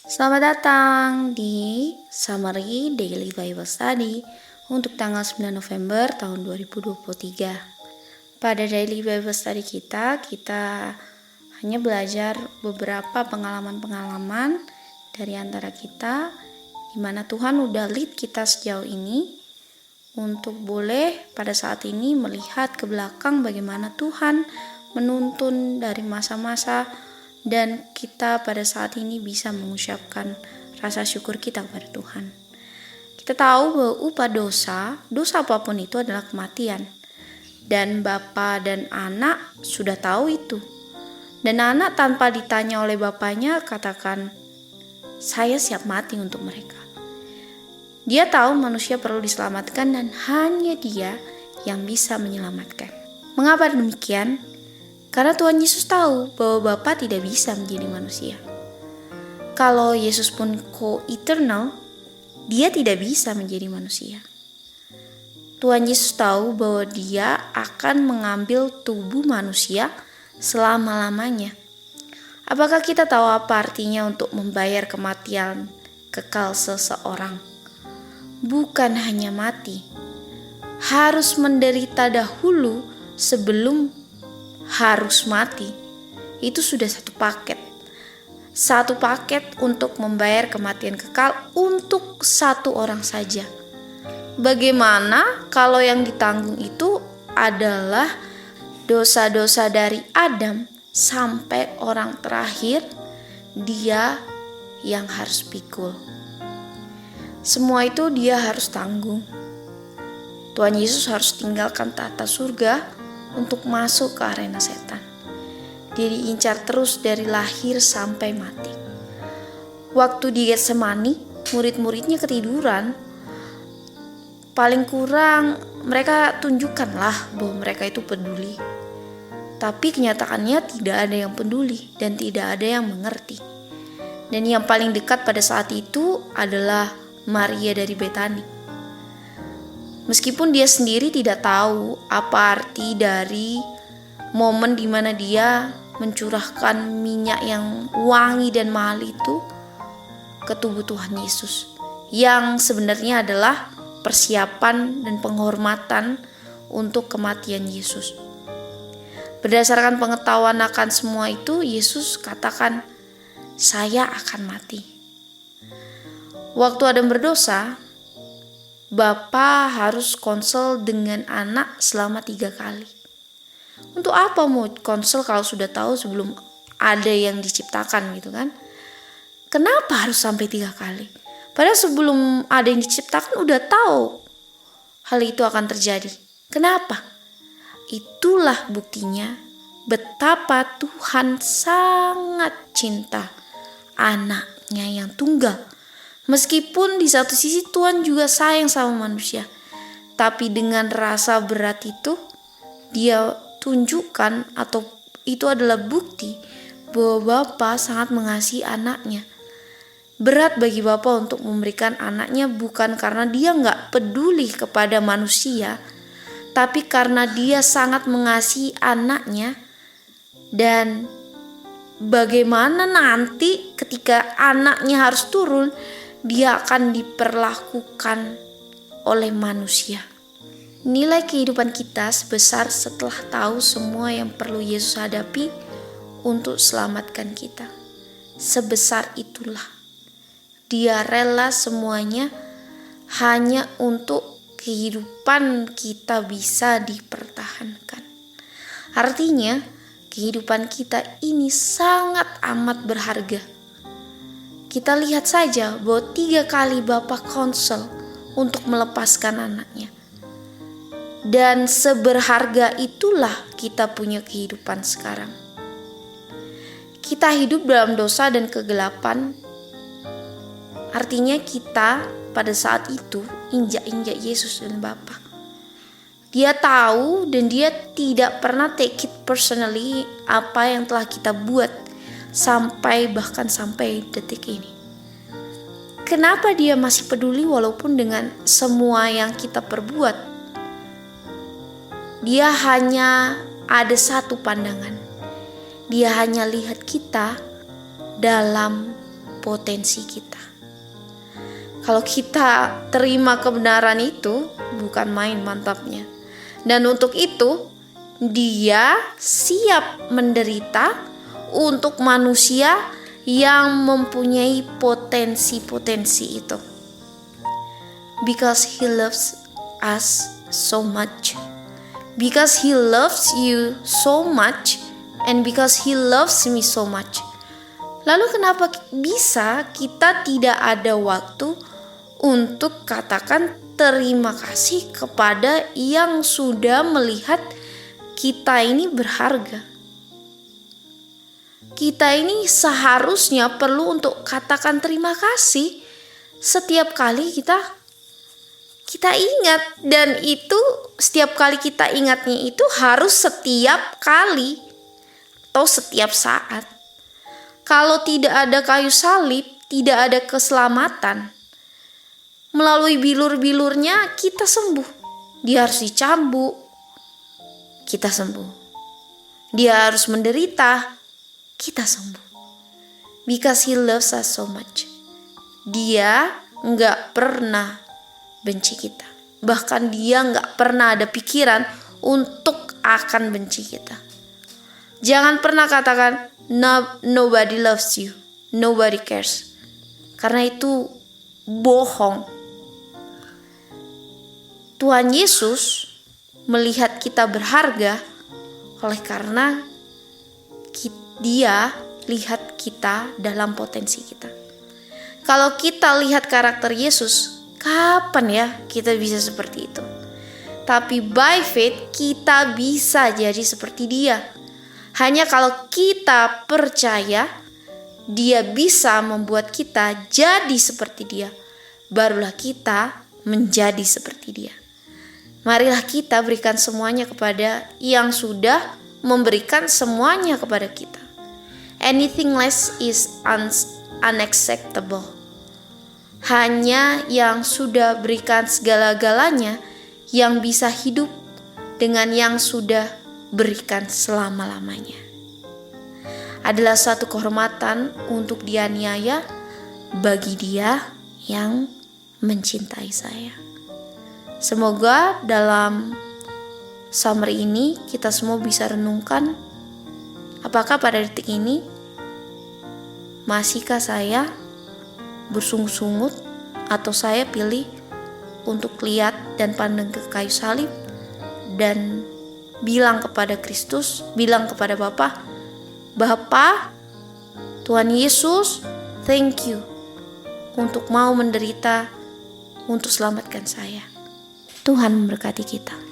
Selamat datang di Summary Daily Bible Study untuk tanggal 9 November tahun 2023. Pada Daily Bible Study kita hanya belajar beberapa pengalaman-pengalaman dari antara kita di mana Tuhan udah lead kita sejauh ini untuk boleh pada saat ini melihat ke belakang bagaimana Tuhan menuntun dari masa-masa dan kita pada saat ini bisa mengucapkan rasa syukur kita kepada Tuhan. Kita tahu bahwa upah dosa apapun itu adalah kematian. Dan bapa dan anak sudah tahu itu. Dan anak tanpa ditanya oleh bapaknya katakan, saya siap mati untuk mereka. Dia tahu manusia perlu diselamatkan dan hanya dia yang bisa menyelamatkan. Mengapa demikian? Karena Tuhan Yesus tahu bahwa Bapa tidak bisa menjadi manusia. Kalau Yesus pun co-eternal, dia tidak bisa menjadi manusia. Tuhan Yesus tahu bahwa dia akan mengambil tubuh manusia selama-lamanya. Apakah kita tahu apa artinya untuk membayar kematian kekal seseorang? Bukan hanya mati, harus menderita dahulu sebelum harus mati. Itu sudah satu paket. Satu paket untuk membayar kematian kekal untuk satu orang saja. Bagaimana kalau yang ditanggung itu adalah dosa-dosa dari Adam sampai orang terakhir, dia yang harus pikul. Semua itu dia harus tanggung. Tuhan Yesus harus tinggalkan tahta surga untuk masuk ke arena setan. Dia diincar terus dari lahir sampai mati. Waktu di Getsemani, murid-muridnya ketiduran. Paling kurang mereka tunjukkanlah bahwa mereka itu peduli. Tapi kenyataannya tidak ada yang peduli dan tidak ada yang mengerti. Dan yang paling dekat pada saat itu adalah Maria dari Betani. Meskipun dia sendiri tidak tahu apa arti dari momen di mana dia mencurahkan minyak yang wangi dan mahal itu ke tubuh Tuhan Yesus, yang sebenarnya adalah persiapan dan penghormatan untuk kematian Yesus. Berdasarkan pengetahuan akan semua itu, Yesus katakan, saya akan mati. Waktu Adam berdosa, Bapa harus konsel dengan anak selama 3 kali. Untuk apa mau konsel kalau sudah tahu sebelum ada yang diciptakan gitu kan? Kenapa harus sampai 3 kali? Padahal sebelum ada yang diciptakan udah tahu hal itu akan terjadi. Kenapa? Itulah buktinya betapa Tuhan sangat cinta anaknya yang tunggal. Meskipun di satu sisi Tuhan juga sayang sama manusia, tapi dengan rasa berat itu dia tunjukkan atau itu adalah bukti bahwa Bapa sangat mengasihi anaknya. Berat bagi Bapa untuk memberikan anaknya bukan karena dia gak peduli kepada manusia, tapi karena dia sangat mengasihi anaknya. Dan bagaimana nanti ketika anaknya harus turun, dia akan diperlakukan oleh manusia. Nilai kehidupan kita sebesar setelah tahu semua yang perlu Yesus hadapi untuk selamatkan kita. Sebesar itulah. Dia rela semuanya hanya untuk kehidupan kita bisa dipertahankan. Artinya, kehidupan kita ini sangat amat berharga. Kita lihat saja bahwa 3 kali Bapa konsel untuk melepaskan anaknya. Dan seberharga itulah kita punya kehidupan sekarang. Kita hidup dalam dosa dan kegelapan. Artinya kita pada saat itu injak-injak Yesus dan Bapa. Dia tahu dan dia tidak pernah take it personally apa yang telah kita buat bahkan sampai detik ini. Kenapa dia masih peduli walaupun dengan semua yang kita perbuat? Dia hanya ada satu pandangan. Dia hanya lihat kita dalam potensi kita. Kalau kita terima kebenaran itu, bukan main mantapnya. Dan untuk itu, dia siap menderita untuk manusia yang mempunyai potensi-potensi itu. Because he loves us so much. Because he loves you so much. And because he loves me so much. Lalu kenapa bisa kita tidak ada waktu untuk katakan terima kasih kepada yang sudah melihat kita ini berharga? Kita ini seharusnya perlu untuk katakan terima kasih setiap kali kita ingat, dan itu setiap kali kita ingatnya itu harus setiap kali atau setiap saat. Kalau tidak ada kayu salib, tidak ada keselamatan. Melalui bilur-bilurnya kita sembuh. Dia harus dicambuk, kita sembuh. Dia harus menderita, kita sembuh. Because he loves us so much. Dia gak pernah benci kita. Bahkan dia gak pernah ada pikiran untuk akan benci kita. Jangan pernah katakan nobody loves you, nobody cares. Karena itu bohong. Tuhan Yesus melihat kita berharga oleh karena dia lihat kita dalam potensi kita. Kalau kita lihat karakter Yesus, kapan ya kita bisa seperti itu? Tapi by faith kita bisa jadi seperti dia. Hanya kalau kita percaya dia bisa membuat kita jadi seperti dia, barulah kita menjadi seperti dia. Marilah kita berikan semuanya kepada yang sudah memberikan semuanya kepada kita. Anything less is unacceptable. Hanya yang sudah berikan segala-galanya yang bisa hidup dengan yang sudah berikan selama-lamanya. Adalah suatu kehormatan untuk dianiaya bagi dia yang mencintai saya. Semoga dalam summary ini kita semua bisa renungkan, apakah pada detik ini masihkah saya bersungut-sungut atau saya pilih untuk lihat dan pandang ke kayu salib dan bilang kepada Kristus, bilang kepada Bapa, Tuhan Yesus, thank you untuk mau menderita untuk selamatkan saya. Tuhan memberkati kita.